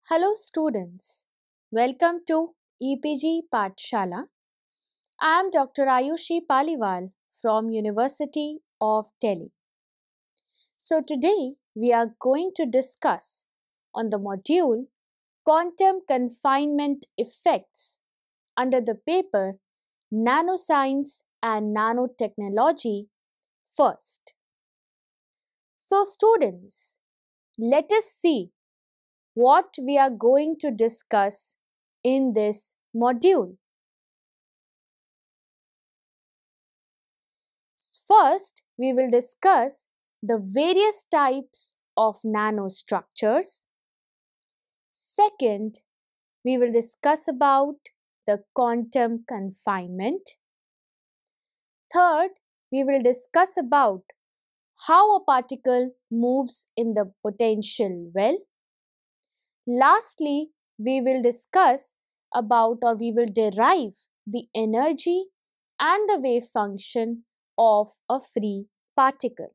Hello students, welcome to EPG Pathshala. I am Dr. Ayushi Paliwal from University of Delhi. So today we are going to discuss on the module Quantum Confinement Effects under the paper Nanoscience and Nanotechnology first. So students, let us see what we are going to discuss in this module. First, we will discuss the various types of nanostructures. Second, we will discuss about the quantum confinement. Third, we will discuss about how a particle moves in the potential well. Lastly, we will discuss about or we will derive the energy and the wave function of a free particle.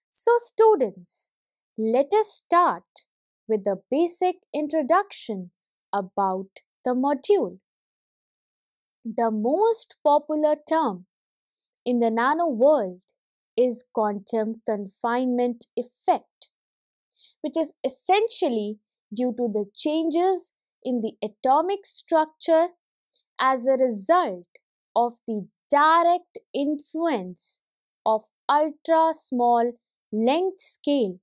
So students, let us start with the basic introduction about the module. The most popular term in the nano world is quantum confinement effect, which is essentially due to the changes in the atomic structure as a result of the direct influence of ultra small length scale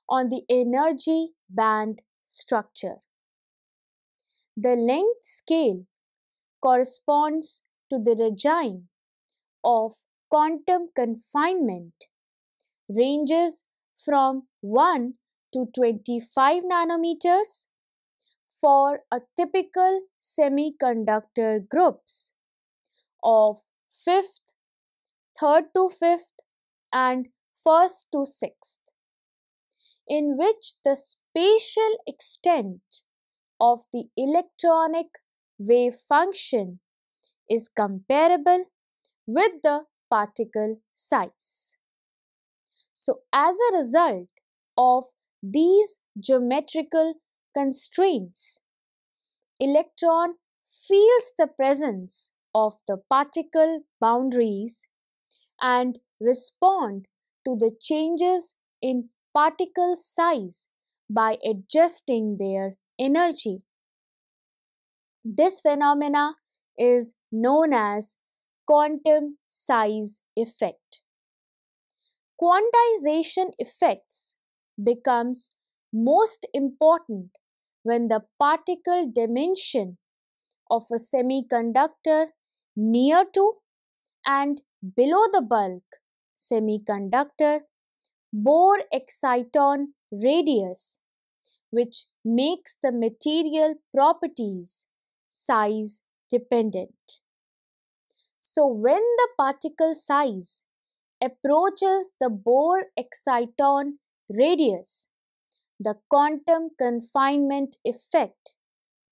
on the energy band structure. The length scale corresponds to the regime of quantum confinement ranges from 1 to 25 nanometers for a typical semiconductor groups of 5th, 3rd to 5th and 1st to 6th, in which the spatial extent of the electronic wave function is comparable with the particle size. So, as a result of these geometrical constraints, electron feels the presence of the particle boundaries and respond to the changes in particle size by adjusting their energy. This phenomena is known as quantum size effect. Quantization effects becomes most important when the particle dimension of a semiconductor near to and below the bulk semiconductor Bohr exciton radius, which makes the material properties size dependent. So when the particle size approaches the Bohr exciton radius, the quantum confinement effect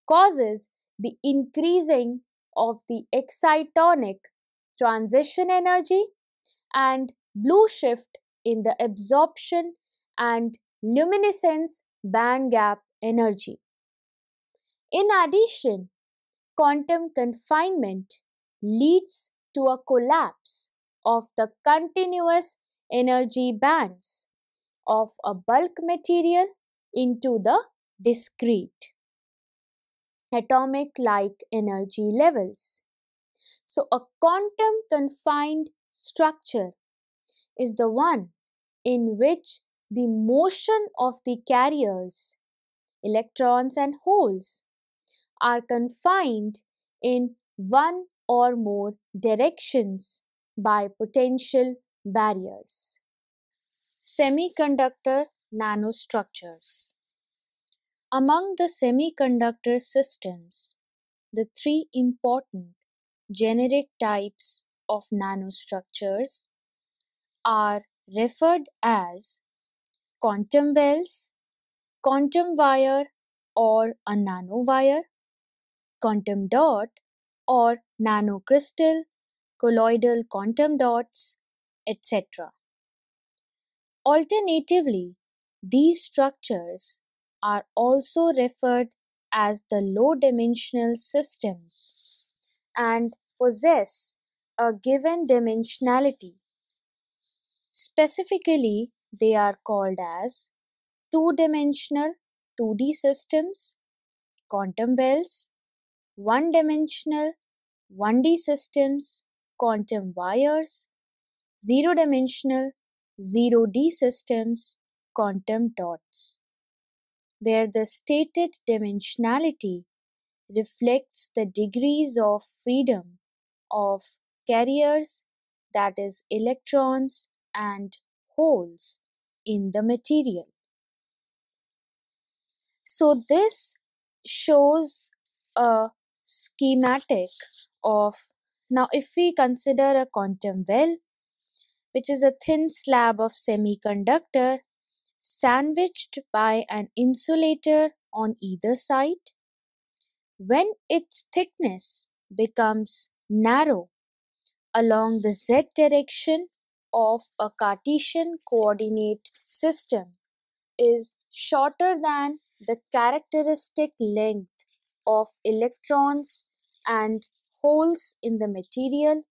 causes the increasing of the excitonic transition energy and blue shift in the absorption and luminescence band gap energy. In addition, quantum confinement leads to a collapse of the continuous energy bands of a bulk material into the discrete atomic like energy levels. So, a quantum confined structure is the one in which the motion of the carriers, electrons and holes, are confined in one or more directions by potential barriers. Semiconductor nanostructures. Among the semiconductor systems, the three important generic types of nanostructures are referred as quantum wells, quantum wire or a nanowire, quantum dot or nanocrystal, colloidal quantum dots, etc. Alternatively, these structures are also referred as the low-dimensional systems and possess a given dimensionality. Specifically, they are called as two-dimensional 2D systems, quantum wells, one-dimensional 1D systems, quantum wires, zero-dimensional 0D systems, quantum dots, where the stated dimensionality reflects the degrees of freedom of carriers, that is, electrons and holes in the material. So, this shows a schematic of, now if we consider a quantum well, which is a thin slab of semiconductor sandwiched by an insulator on either side, when its thickness becomes narrow along the z direction of a Cartesian coordinate system is shorter than the characteristic length of electrons and holes in the material,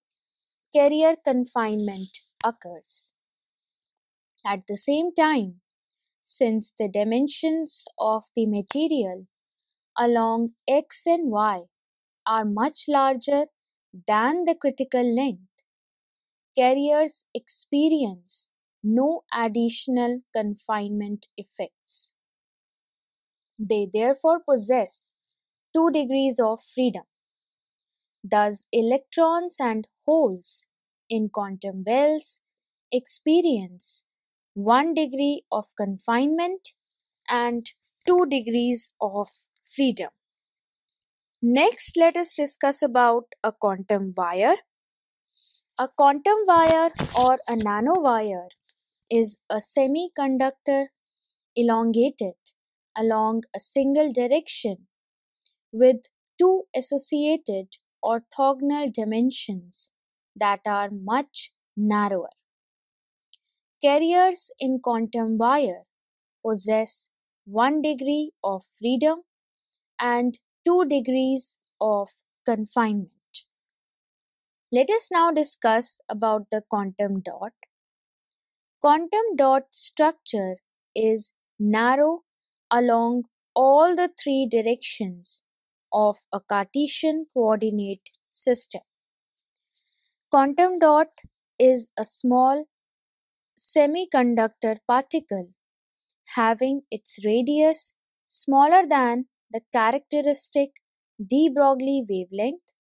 carrier confinement occurs. At the same time, since the dimensions of the material along x and y are much larger than the critical length, carriers experience no additional confinement effects. They therefore possess 2 degrees of freedom. Thus, electrons and holes in quantum wells experience 1 degree of confinement and 2 degrees of freedom. Next, let us discuss about a quantum wire. A quantum wire or a nanowire is a semiconductor elongated along a single direction with two associated orthogonal dimensions that are much narrower. Carriers in quantum wire possess 1 degree of freedom and 2 degrees of confinement. Let us now discuss about the quantum dot. Quantum dot structure is narrow along all the 3 directions of a Cartesian coordinate system. Quantum dot is a small semiconductor particle having its radius smaller than the characteristic de Broglie wavelength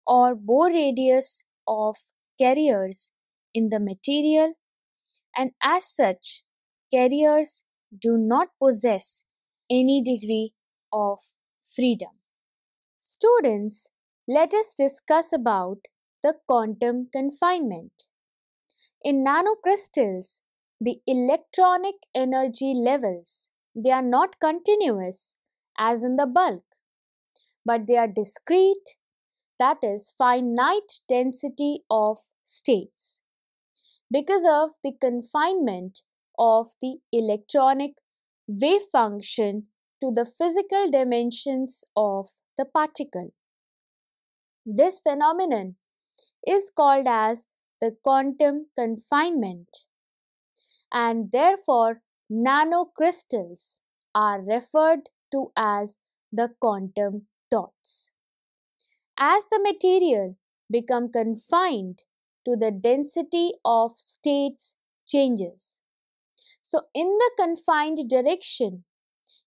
or Bohr radius of carriers in the material, and as such, carriers do not possess any degree of freedom. Students, let us discuss about the quantum confinement. In nanocrystals, the electronic energy levels, they are not continuous as in the bulk, but they are discrete, that is finite density of states, because of the confinement of the electronic wave function to the physical dimensions of the particle. This phenomenon is called as the quantum confinement, and therefore nanocrystals are referred to as the quantum dots. As the material becomes confined to the density of states changes. So in the confined direction,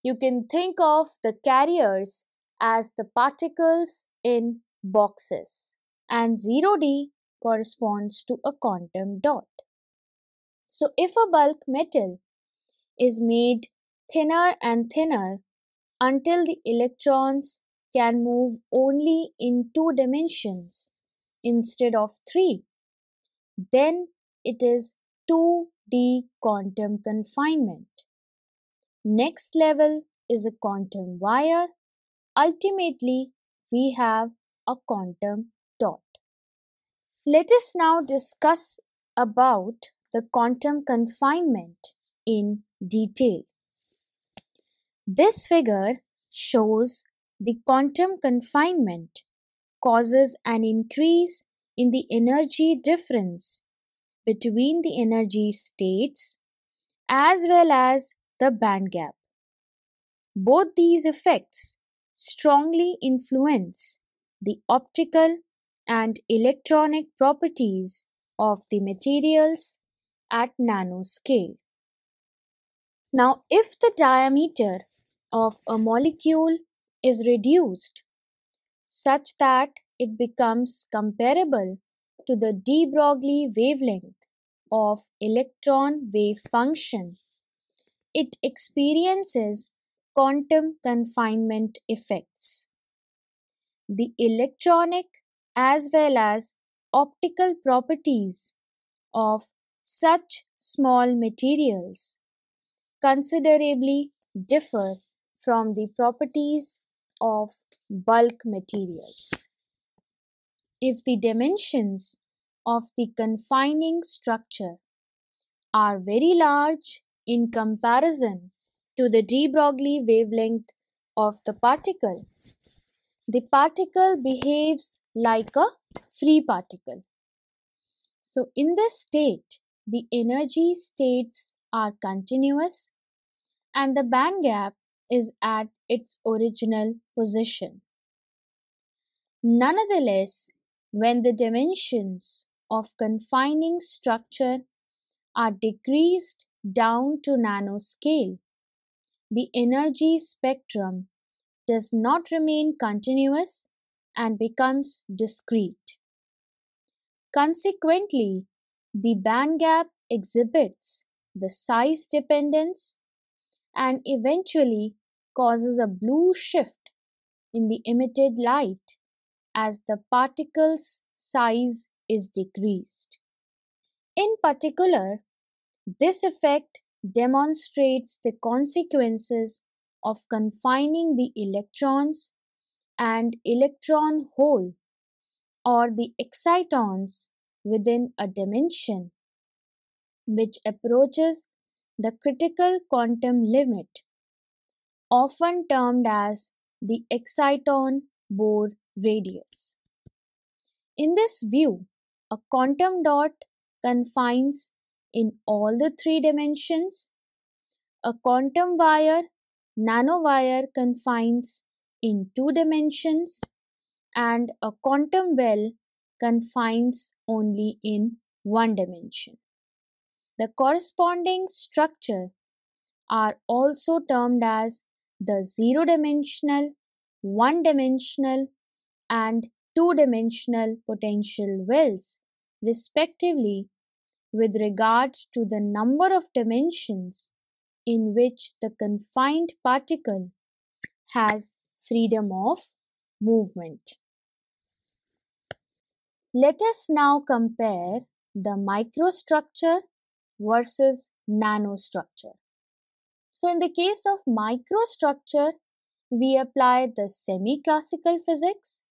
you can think of the carriers as the particles in boxes, and 0D corresponds to a quantum dot. So if a bulk metal is made thinner and thinner until the electrons can move only in 2 dimensions instead of 3, then it is 2D quantum confinement. Next level is a quantum wire. Ultimately, we have a quantum dot. Let us now discuss about the quantum confinement in detail. This figure shows the quantum confinement causes an increase in the energy difference between the energy states as well as the band gap. Both these effects strongly influence the optical and electronic properties of the materials at nanoscale. Now, if the diameter of a molecule is reduced such that it becomes comparable to the de Broglie wavelength of electron wave function, it experiences quantum confinement effects. The electronic as well as optical properties of such small materials considerably differ from the properties of bulk materials. If the dimensions of the confining structure are very large in comparison to the de Broglie wavelength of the particle behaves like a free particle. So, in this state, the energy states are continuous and the band gap is at its original position. Nonetheless, when the dimensions of confining structure are decreased down to nanoscale, the energy spectrum does not remain continuous and becomes discrete. Consequently, the band gap exhibits the size dependence and eventually causes a blue shift in the emitted light as the particle's size is decreased. In particular, this effect demonstrates the consequences of confining the electrons and electron hole or the excitons within a dimension which approaches the critical quantum limit, often termed as the exciton Bohr radius. In this view, a quantum dot confines in all the three dimensions, a quantum wire, nanowire confines in two dimensions, and a quantum well confines only in one dimension. The corresponding structure are also termed as the zero-dimensional, one-dimensional, and two-dimensional potential wells, respectively, with regard to the number of dimensions in which the confined particle has freedom of movement. Let us now compare the microstructure versus nanostructure. So, in the case of microstructure, we apply the semi-classical physics,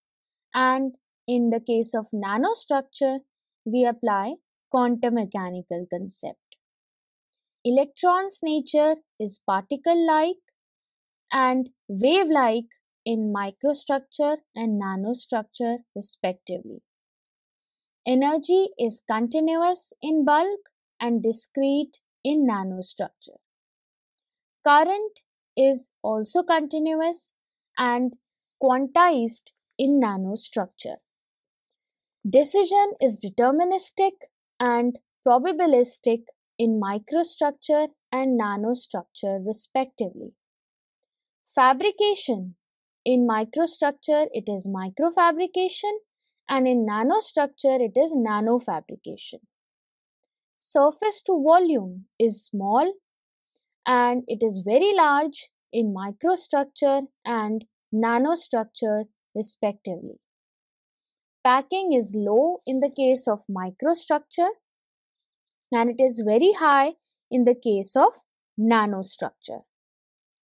and in the case of nanostructure, we apply quantum mechanical concept. Electron's nature is particle-like and wave-like in microstructure and nanostructure respectively. Energy is continuous in bulk and discrete in nanostructure. Current is also continuous and quantized in nanostructure. Decision is deterministic and probabilistic in microstructure and nanostructure respectively. Fabrication: in microstructure it is microfabrication and in nanostructure it is nanofabrication. Surface to volume is small and it is very large in microstructure and nanostructure respectively. Packing is low in the case of microstructure and it is very high in the case of nanostructure.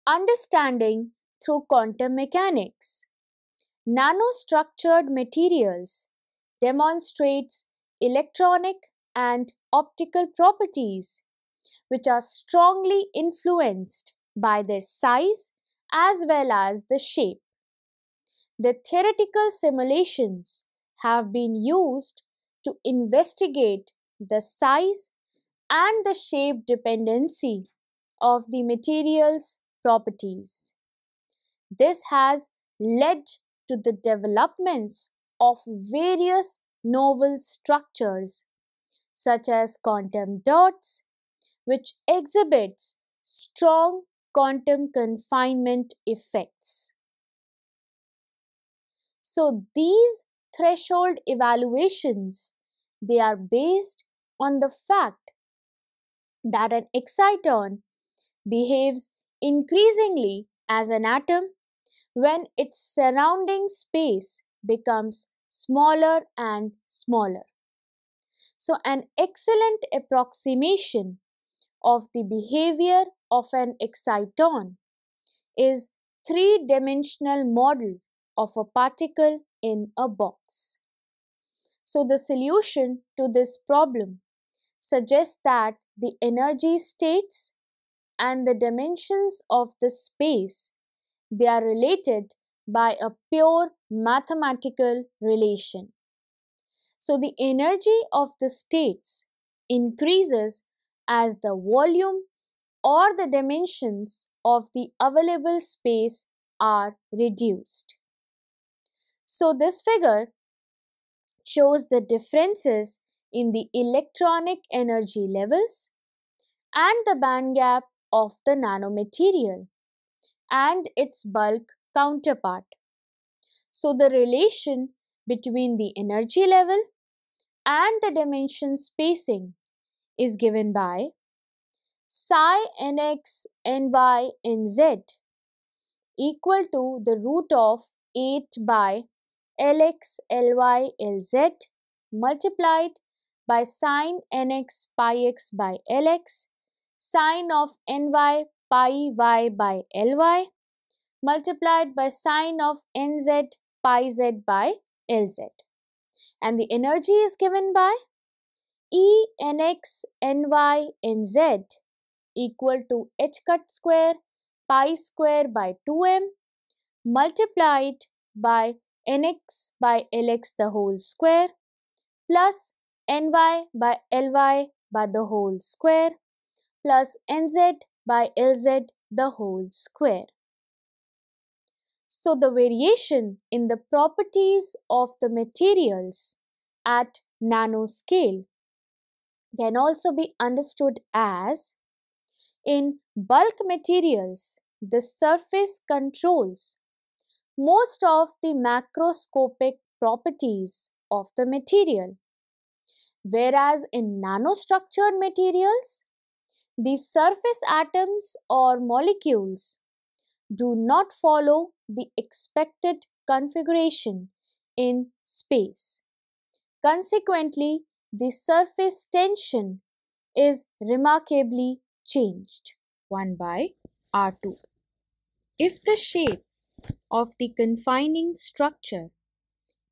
Understanding through quantum mechanics. Nanostructured materials demonstrates electronic and optical properties which are strongly influenced by their size as well as the shape. The theoretical simulations have been used to investigate the size and the shape dependency of the material's properties. This has led to the developments of various novel structures such as quantum dots, which exhibits strong quantum confinement effects. So these threshold evaluations, they are based on the fact that an exciton behaves increasingly as an atom when its surrounding space becomes smaller and smaller. So an excellent approximation of the behavior of an exciton is three-dimensional model of a particle in a box. So the solution to this problem suggests that the energy states and the dimensions of the space, they are related by a pure mathematical relation. So the energy of the states increases as the volume or the dimensions of the available space are reduced. So this figure shows the differences in the electronic energy levels and the band gap of the nanomaterial and its bulk counterpart. So the relation between the energy level and the dimension spacing is given by psi nx ny nz equal to the root of 8 by Lx Ly Lz multiplied by sine nx pi x by Lx sine of ny pi y by Ly multiplied by sine of nz pi z by Lz. And the energy is given by E nx ny nz equal to h cut square pi square by 2m multiplied by nx by Lx the whole square plus ny by Ly by the whole square plus nz by Lz the whole square. So the variation in the properties of the materials at nanoscale can also be understood as in bulk materials, the surface controls most of the macroscopic properties of the material, whereas in nanostructured materials, the surface atoms or molecules do not follow the expected configuration in space. Consequently, the surface tension is remarkably changed 1 by R2. If the shape of the confining structure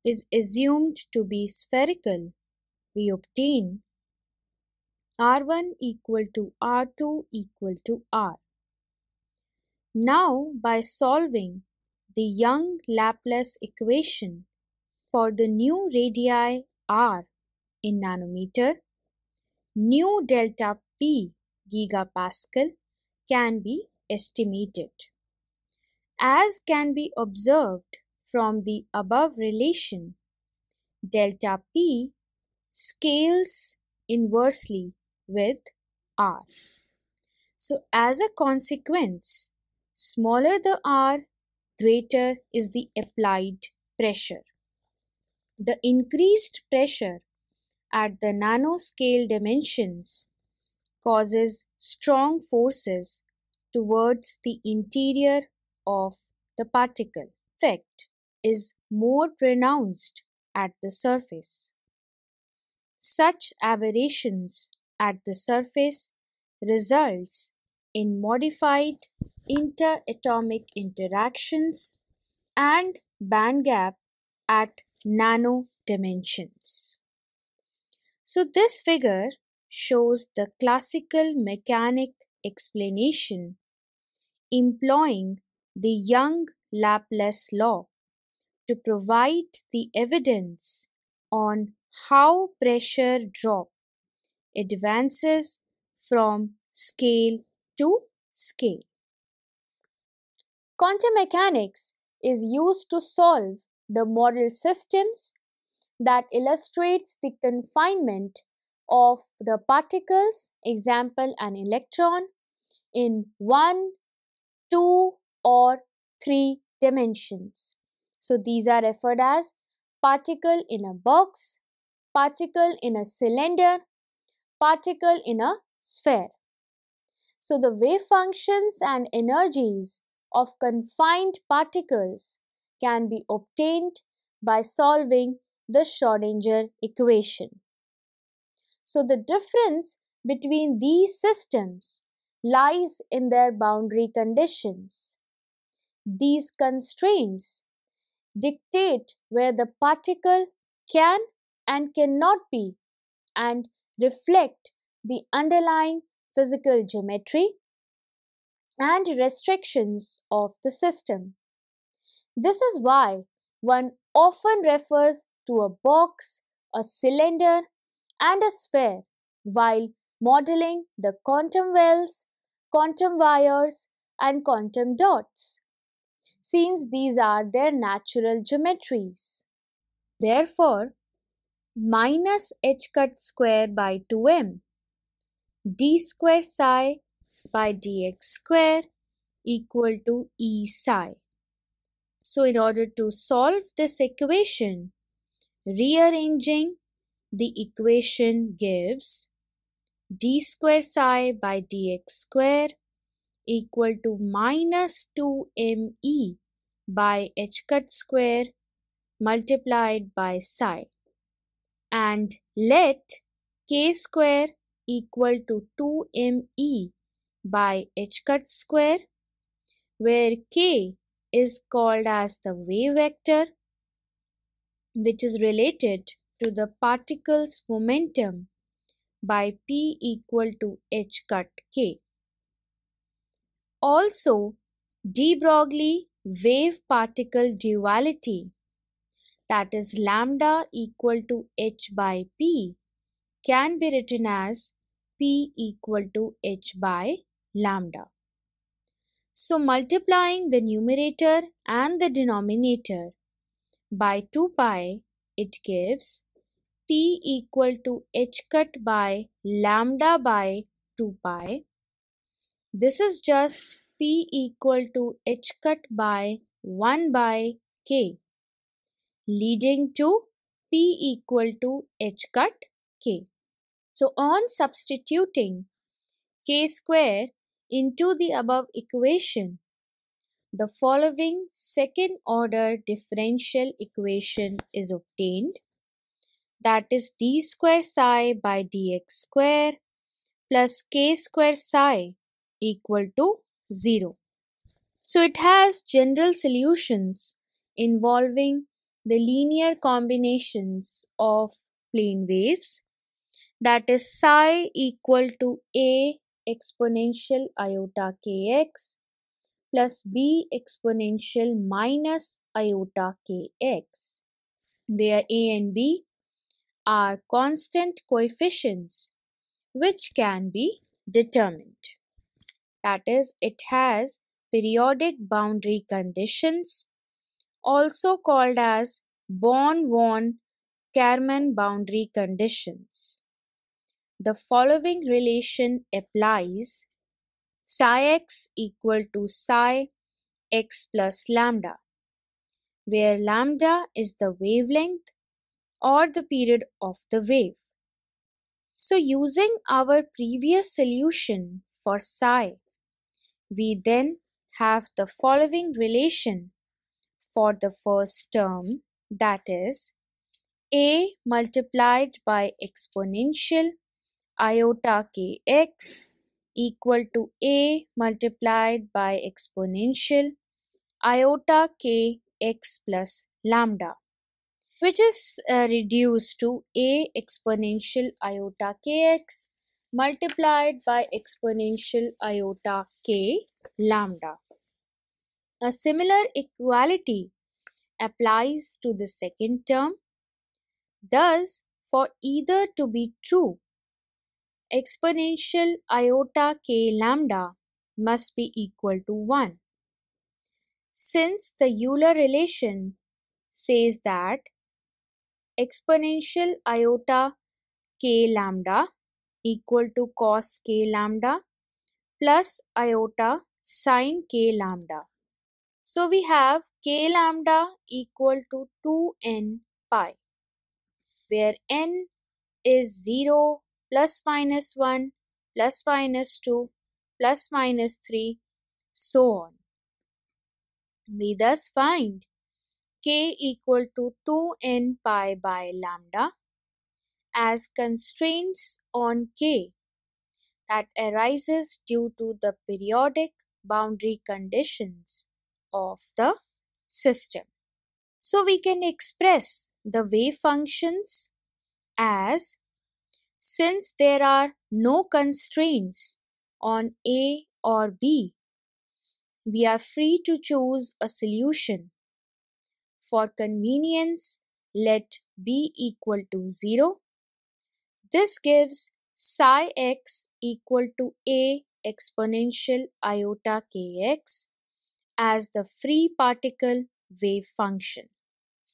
is assumed to be spherical, we obtain R1 equal to R2 equal to R. Now, by solving the Young Laplace equation for the new radii R in nanometer, new delta P gigapascal can be estimated. As can be observed from the above relation, delta P scales inversely with R. So as a consequence, smaller the R, greater is the applied pressure. The increased pressure at the nanoscale dimensions causes strong forces towards the interior of the particle. Effect is more pronounced at the surface. Such aberrations at the surface results in modified interatomic interactions and band gap at nano dimensions. So this figure shows the classical mechanic explanation employing the Young-Laplace law to provide the evidence on how pressure drop advances from scale to scale. Quantum mechanics is used to solve the model systems that illustrates the confinement of the particles, example an electron, in 1, 2 or 3 dimensions. So these are referred as particle in a box, particle in a cylinder, particle in a sphere. So the wave functions and energies of confined particles can be obtained by solving the Schrödinger equation. So the difference between these systems lies in their boundary conditions. These constraints dictate where the particle can and cannot be and reflect the underlying physical geometry and restrictions of the system. This is why one often refers to a box, a cylinder, and a sphere while modeling the quantum wells, quantum wires, and quantum dots, since these are their natural geometries. Therefore, minus h cut square by 2m d square psi by dx square equal to E psi. So in order to solve this equation, rearranging the equation gives d square psi by dx square equal to minus 2me by h cut square multiplied by psi, and let k square equal to 2me by h cut square, where k is called as the wave vector, which is related to the particle's momentum by p equal to h cut k. Also, de Broglie wave-particle duality, that is lambda equal to h by p, can be written as p equal to h by lambda. So multiplying the numerator and the denominator by 2 pi, it gives p equal to h cut by lambda by 2 pi. This is just p equal to h cut by 1 by k, leading to p equal to h cut k. So on substituting k square into the above equation, the following second order differential equation is obtained, that is d square psi by dx square plus k square psi equal to 0. So it has general solutions involving the linear combinations of plane waves, that is psi equal to a exponential iota kx plus b exponential minus iota kx, where a and b are constant coefficients which can be determined. That is, it has periodic boundary conditions, also called as Born-von Karman boundary conditions. The following relation applies: psi x equal to psi x plus lambda, where lambda is the wavelength or the period of the wave. So using our previous solution for psi, we then have the following relation for the first term, that is a multiplied by exponential iota kx equal to a multiplied by exponential iota kx plus lambda, which is reduced to a exponential iota kx multiplied by exponential iota k lambda. A similar equality applies to the second term. Thus, for either to be true, exponential iota k lambda must be equal to 1. Since the Euler relation says that exponential iota k lambda equal to cos k lambda plus iota sin k lambda. So we have k lambda equal to 2n pi, where n is 0, plus minus 1, plus minus 2, plus minus 3, so on. We thus find k equal to 2n pi by lambda as constraints on k that arises due to the periodic boundary conditions of the system. So we can express the wave functions as, since there are no constraints on A or B, we are free to choose a solution. For convenience, let B equal to 0. This gives psi x equal to A exponential iota kx as the free particle wave function.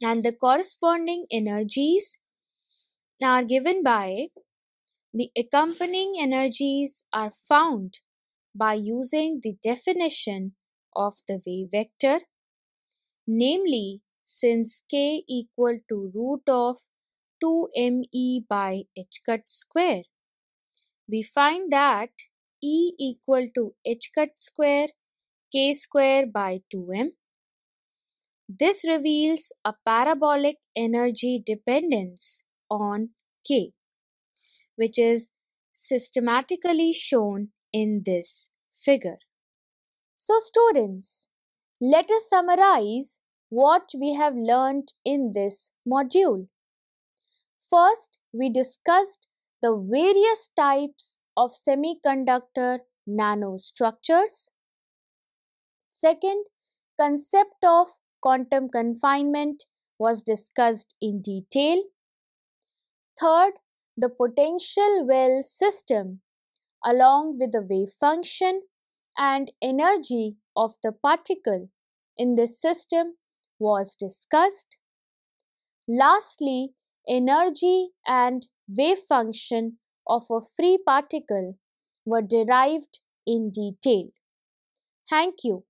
And the corresponding energies are given by the accompanying energies are found by using the definition of the wave vector, namely, since k equal to root of 2me by h cut square, we find that E equal to h cut square k square by 2m. This reveals a parabolic energy dependence on k, which is systematically shown in this figure. So students, let us summarize what we have learned in this module. First, we discussed the various types of semiconductor nanostructures. Second, concept of quantum confinement was discussed in detail. Third, the potential well system along with the wave function and energy of the particle in this system was discussed. Lastly, energy and wave function of a free particle were derived in detail. Thank you.